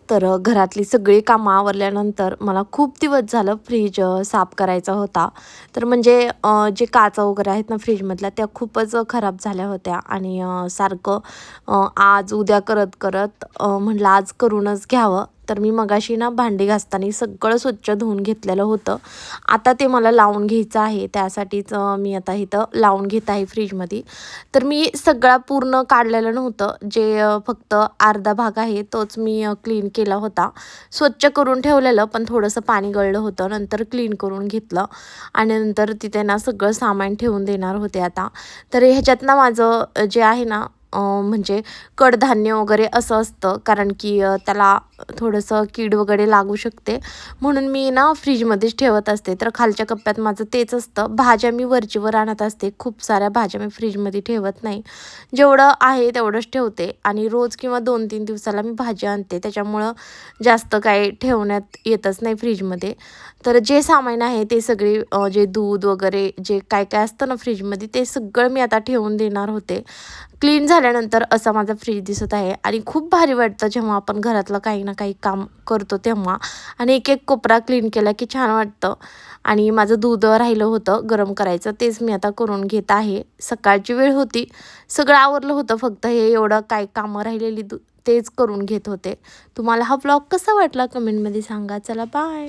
तर घरातली सगळी कामं आवरल्यानंतर मला खूप दिवस झालं फ्रीज साफ करायचा होता. तर म्हणजे जे काचा वगैरे आहेत ना फ्रीजमधल्या त्या खूपच खराब झाल्या होत्या आणि सारखं आज उद्या करत करत म्हटलं आज करूनच घ्यावं. तर मी मगाशी ना भांडी घासताना सगळं स्वच्छ धुवून घेतलेलं होतं. आता ते मला लावून घ्यायचं आहे, त्यासाठीच मी आता इथं लावून घेत आहे फ्रीजमध्ये. तर मी सगळा पूर्ण काढलेलं नव्हतं, जे फक्त अर्धा भाग आहे तोच मी क्लीन केला होता. स्वच्छ करून ठेवलेलं, पण थोडंसं पाणी गळलं होतं. नंतर क्लीन करून घेतलं आणि नंतर तिथे ना सगळं सामान ठेवून देणार होते आता. तर ह्याच्यात ना माझं जे आहे ना म्हणजे कडधान्य वगैरे असं असतं, कारण की त्याला थोडंसं कीड वगैरे लागू शकते, म्हणून मी ना फ्रीजमध्येच ठेवत असते. तर खालच्या कप्प्यात माझं तेच असतं. भाज्या मी वरचीवर आणत असते, खूप साऱ्या भाज्या मी फ्रीजमध्ये ठेवत नाही. जेवढं आहे तेवढंच ठेवते आणि रोज किंवा 2-3 दिवसाला मी भाजी आणते, त्याच्यामुळं जास्त काही ठेवण्यात येतच नाही फ्रीजमध्ये. तर जे सामान आहे ते सगळे जे दूध वगैरे जे काय काय असतं ना फ्रीजमध्ये, ते सगळं मी आता ठेवून देणार होते. क्लीन झाल्यानंतर असा माझा फ्रीज दिसत आहे आणि खूप भारी वाटतं जेव्हा आपण घरातलं काही ना काही काम करतो तेव्हा, आणि एक एक कोपरा क्लीन केला की छान वाटतं. आणि माझं दूध राहिलं होतं गरम करायचं, तेच मी आता करून घेत आहे. सकाळची वेळ होती, सगळं आवरलं होतं, फक्त हे एवढं काय कामं राहिलेली तेच करून घेत होते. तुम्हाला हा व्लॉग कसा वाटला कमेंटमध्ये सांगा. चला बाय.